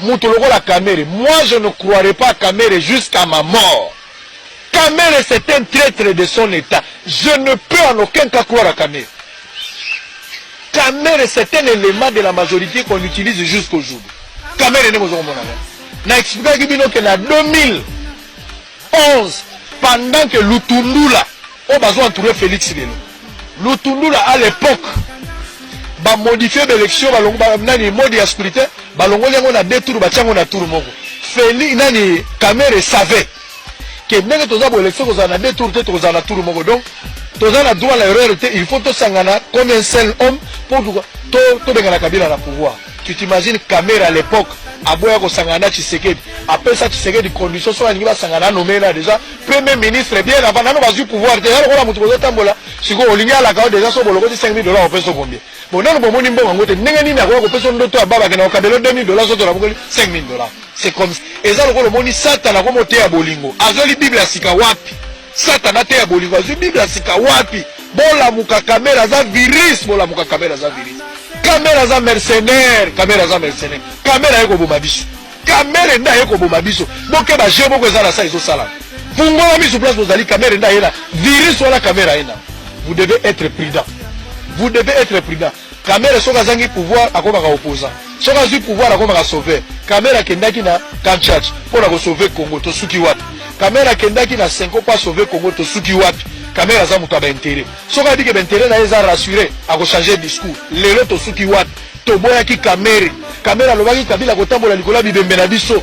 Moutoloko la Kamere. Moi, je ne croirai pas à Kamere jusqu'à ma mort. Kamere, c'est un traître de son état. Je ne peux en aucun cas croire à Kamere. Kamere, c'est un élément de la majorité qu'on utilise jusqu'aujourd'hui. Kamere, n'est pas mon ami. N'a expliqué que en 2011, pendant que Lutundula, on va entourer Félix Lelo. Lutundula, à l'époque, va modifier l'élection, va mode scrutin, va on a deux tours, on a tour moko. Félix, nani, Kamere savait que même que tu as l'élection, tu as deux tours, tu as tour moko. Donc, tu as droit à l'erreur, il faut te sangana comme un seul homme pour te gagner la Kabila la pouvoir. Tu t'imagines Kamere à l'époque, à boire au Sangana Tshisekedi. Après ça, Tshisekedi, conditions sont à Sangana nommé là déjà. Premier ministre, bien avant, on va du pouvoir. Déjà, on va montrer tambola. Si on ligne à la carte, déjà, sur le logo de $5 000, on peut se combien. Bon, non, bon, on va n'engagner n'a pas personne d'autre à Baba, qui n'a pas $2 000, sur la $5 000. C'est comme ça. Et ça, le moni Satan a remonté à Bolingo. Azoli Bible à Sikawapi. Satan a été à Bolingo. Azoli Bible à Sikawapi. Bola Muka Kamera za virus. Bola Muka Kamera za virus. Kamera za mercenaire, Kamera za mercenaire. Kamera yeko bomabiso. Kamera nda yeko bomabiso. Donc ba jebo ko za la sa izo sala. Fungola mi sur place bozali Kamera nda yena. Virus wala Kamera yena. Vous devez être prudent. Vous devez être prudent. Kamera soka zangi pouvoir akoma ka opposant. Soka zu pouvoir akoma ka sauver. Kamera kendaki na Kamchat pour la sauver Congo to suki wapi. Kamera kendaki na 5 pas sauver Congo to suki wapi. Kamera za mutu intérêt. Soka dit que intérêt na eza rassurer à changer discours. Lelo to suki wat to boya ki Kamera. Kamera lobaki Kabila kotambola likola bibembe na biso.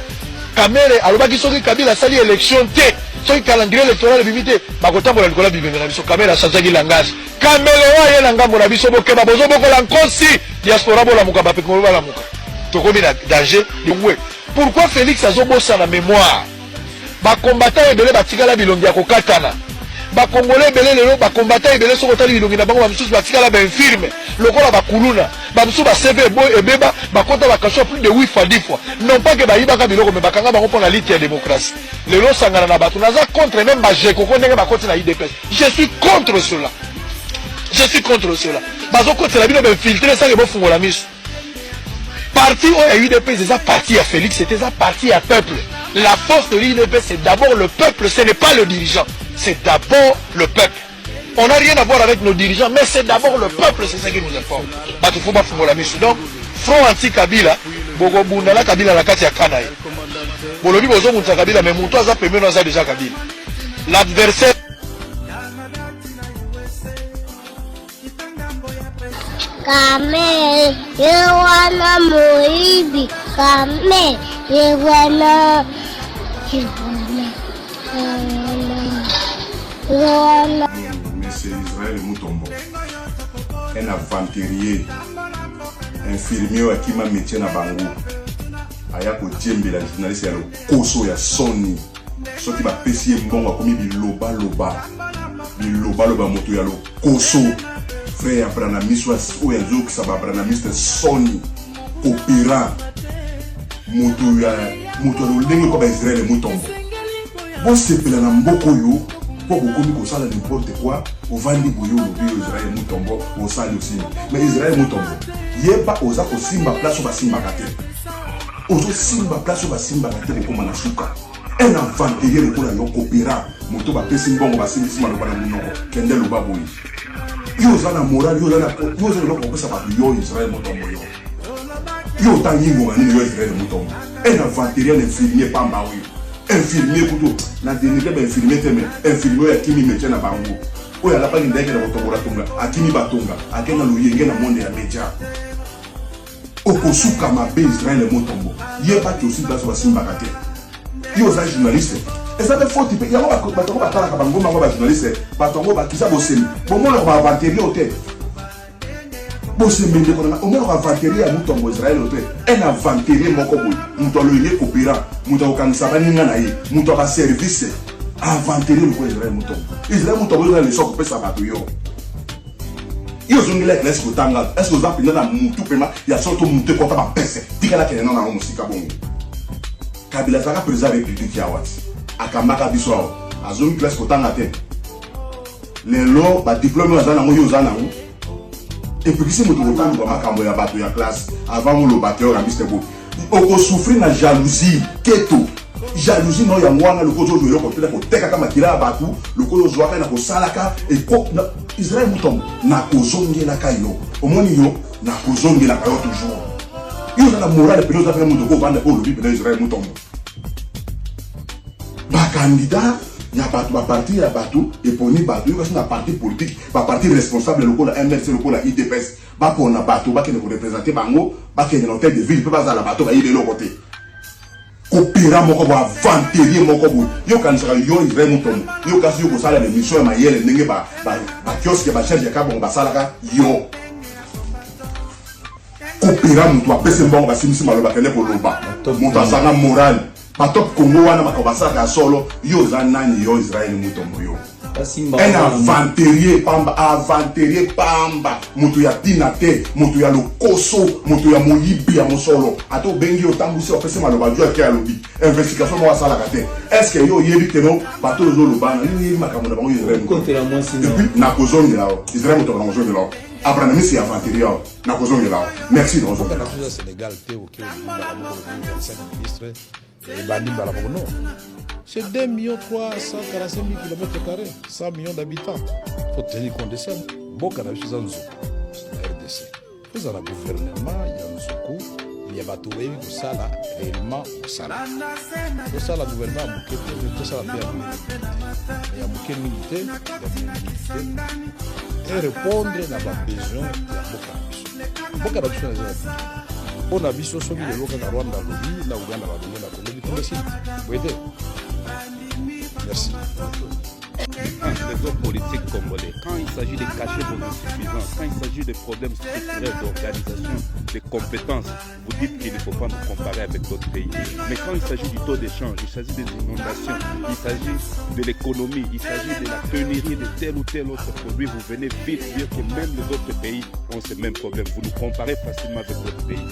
Kamera alobaki soki Kabila sali élection te. Soki calendrier électoral bimité ba kotambola likola bibembe na biso. Kamera changeaki langage. Kamera wa ye na ngambo na biso bokeba bozo bokola nkosi diaspora bola muka ba pekolo bala muka. To komi na danger de ouais. Pourquoi Félix azobosa na mémoire? Ba combattant ebele batikala bilongi ya kokatana. Ba Congolais belé lelo ba combattant belé so kotali bilongi na bango ba misusu batikala ba infirme lokola ba kuluna ba misusu ba CV boy ebeba ba kota ba kaso plus de 8 fois 10 fois non pas que ba yibaka biloko mais bakanga bango pour la lutte ya démocratie lelo sangana na batu naza contre même ba jeko ko ndenge ba koti na IDPS. Je suis contre cela. Je suis contre cela. Bazo koti la bino ba infiltrer ça que bo fungola miso. Parti au UDP, c'est ça parti à Félix, c'était ça parti à peuple. La force de l'UDP, c'est d'abord le peuple, ce n'est pas le dirigeant. C'est d'abord le peuple. On n'a rien à voir avec nos dirigeants, mais c'est d'abord le peuple, c'est ça qui nous informe. Donc, front anti-Kabila, Bogo Bundala Kabila la Katia Kanaï. Bolobi Bozo Moussa Kabila, mais Moutoua Za Pemé Naza déjà Kabila. L'adversaire. Kamel, Yewana Moïbi, Kamel, Yewana. Monsieur Israël Moutombo, un aventurier, infirmier qui m'a métier na bango. Aya ko djembe la journaliste ya koso ya Sony. So qui va pesi mbongo komi biloba moto ya lo koso. Frère Abraham Miswa ou ya zo ça va Abraham Mr Sony opéra moto lo ndenge ko ba Israël Moutombo. Bon sepela na mboko yo pour beaucoup ko sala n'importe quoi au vandi boyo lo bio Israël Moutombo au sala aussi mais Israël Moutombo yeba oza ko simba place ba simba kate ozo simba place ba simba kate ko mana suka un aventurier le kola yo opéra moto ba pesi mbongo ba simba lo bana munoko kende lo baboyi yo za na moral yo za lo ko pesa ba yo Israël Moutombo yo tangi ngomani yo Israël Moutombo un aventurier infirmier pamba oui infirmier kuto na denike ba infirmier teme infirmier akimi métier na bango oya la pa ndeke na botongola tonga akimi batonga akenga luyenge na monde ya media okosuka mabe Israël Moutombo yeba ki aussi place ba simba kate yo za journaliste et ça fait faute ya ba batongo batala ka bango ma ba journaliste batongo ba kisa bosemi bomo na ba aventerier hotel bosemi ndeko na omo na aventerier ya Moutombo Israël hotel un aventerier moko boy muto loyenge kopera muto okangisa baninga na ye muto ka service aventerier le ko Israël Moutombo yo le soko pesa bato yo yo zongela classe ko tanga est-ce que vous appelez na mutu pema ya soto mutu ko ba pese dikala ke na musika bongo Kabila saka président république ya wati akamaka biso azongi classe ko tanga te lelo ba diplôme azana mo yo zana mo et puis si mutu ko tanga ba makambo ya bato ya classe avant mo lo batteur ya Mr. Bo oko souffrir na jalousie keto jalousie no ya mwana lokozo yo ko tela ko teka kama kila batu lokozo zwaka na ko salaka e ko Israël mutom na ko zongela kayo omoni yo na ko zongela kayo toujours yo na morale pe yo za muto ko vanda ko lobi pe Israël mutom ba candidat ya batu ba parti ya batu et poni batu yo na parti politique ba parti responsable lokola MRC lokola IDPS ba pona batu ba kene ko représenter bango ba kene na tête de ville pe ba za la batu ba yele lokote opéra moko bo avanterier moko bo yo kanisaka yo Israël mutom yo kasi yo ko sala de mission ma yele ndenge ba kiosque ba charge ka bon ba salaka yo opéra muto apese mbongo ba simisi maloba kene ko loba muto asanga moral patop Congo wana makobasaka solo yo za nani yo Israël mutom yo un avanterier pamba mutu ya dinate mutu ya lokoso mutu ya moyibi ya mosolo ato bengi otambusi opese maloba jo ya lobi investigation mo asala kate est-ce que yo yebi teno bato zo lobana yo yebi makamona bango Israël depuis na kozongi lao Israël muto na kozongi lao après c'est avanterier na kozongi lao merci dans le Sénégal té au ministre et Banimba la non. C'est 2 345 000 km², 100 millions d'habitants. Il faut tenir compte de ça. Beaucoup de choses en Zoukou, la RDC. Vous avez un gouvernement, il y a un Zoukou, il y a Batoué, tout ça là, réellement, tout ça là. Tout ça, le gouvernement a bouqué, tout ça là, il y a bouqué militaire, et répondre à la besoin de beaucoup de choses. On a vu ce que le local de Rwanda, la Ouganda, la Colombie, tout le site. Vous voyez? Merci. Les hommes politiques congolais, quand il s'agit de cacher vos insuffisances, quand il s'agit de problèmes structurels d'organisation, de compétences, vous dites qu'il ne faut pas nous comparer avec d'autres pays. Mais quand il s'agit du taux d'échange, il s'agit des inondations, il s'agit de l'économie, il s'agit de la pénurie de tel ou tel autre produit, vous venez vite dire que même les autres pays ont ces mêmes problèmes. Vous nous comparez facilement avec d'autres pays.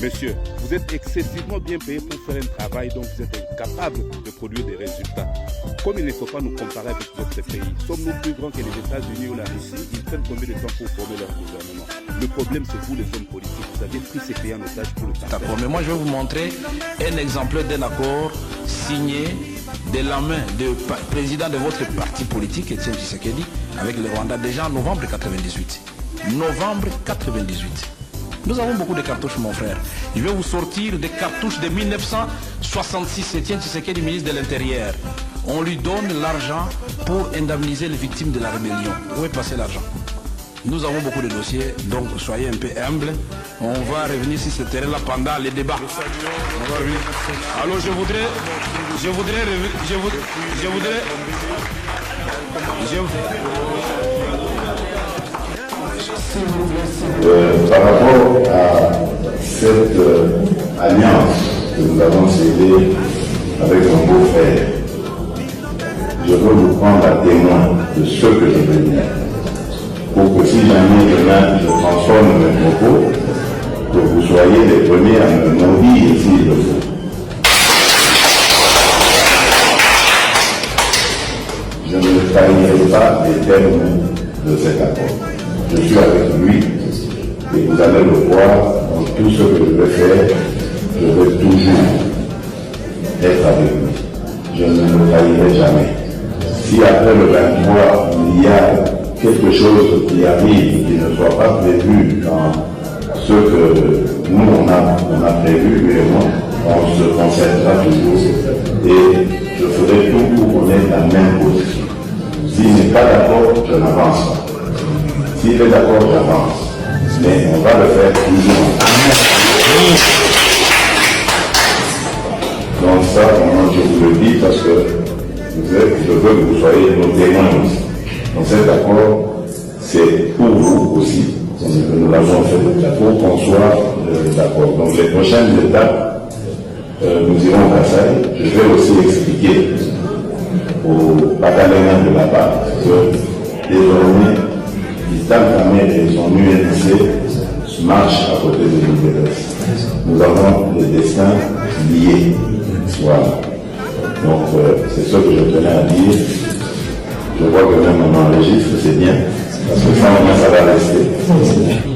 Monsieur, vous êtes excessivement bien payé pour faire un travail dont vous êtes incapable de produire des résultats. Comme il ne faut pas nous comparer avec d'autres pays, sommes-nous plus grands que les États-Unis ou la Russie? Ils prennent combien de temps pour former leur gouvernement? Le problème, c'est vous, les hommes politiques. Vous avez pris ces pays en otage pour le temps. D'accord, mais moi je vais vous montrer un exemple d'un accord signé de la main du président de votre parti politique, Etienne Tshisekedi, avec le Rwanda déjà en novembre 98. Novembre 98. Nous avons beaucoup de cartouches, mon frère. Je vais vous sortir des cartouches de 1966. Etienne Tshisekedi, ministre de l'Intérieur. On lui donne l'argent pour indemniser les victimes de la rébellion. Où est passé l'argent? Nous avons beaucoup de dossiers, donc soyez un peu humbles. On va revenir sur ce terrain-là pendant les débats. On va revenir. Alors je voudrais par rapport à cette alliance que nous avons scellée avec mon beau-frère, je veux vous prendre à témoin de ce que je veux dire. Pour que si jamais demain je transforme mes propos, que vous soyez les premiers à me maudire s'il le faut. Je ne trahirai pas les termes de cet accord. Je suis avec lui et vous allez le voir dans tout ce que je vais faire. Je vais toujours être avec lui. Je ne le trahirai jamais. Si après le 23, il y a quelque chose qui arrive, qui ne soit pas prévu dans ce que nous on a prévu, mais moi, on se concentrera toujours et je ferai tout pour qu'on ait la même position. S'il n'est pas d'accord, je n'avance pas. S'il est d'accord, j'avance. Mais on va le faire toujours. Donc ça, je vous le dis parce que je veux que vous soyez nos témoins aussi. Donc cet accord, c'est pour vous aussi. Nous l'avons fait pour qu'on soit d'accord. Donc les prochaines étapes, nous irons à Kassai. Je vais aussi expliquer aux Batalliens de là-bas que désormais, et son UNC marche à côté de l'UNC. Nous avons des destins liés. Voilà. Donc, c'est ce que je tenais à dire. Je vois que même on enregistre, c'est bien. Parce que ça va rester.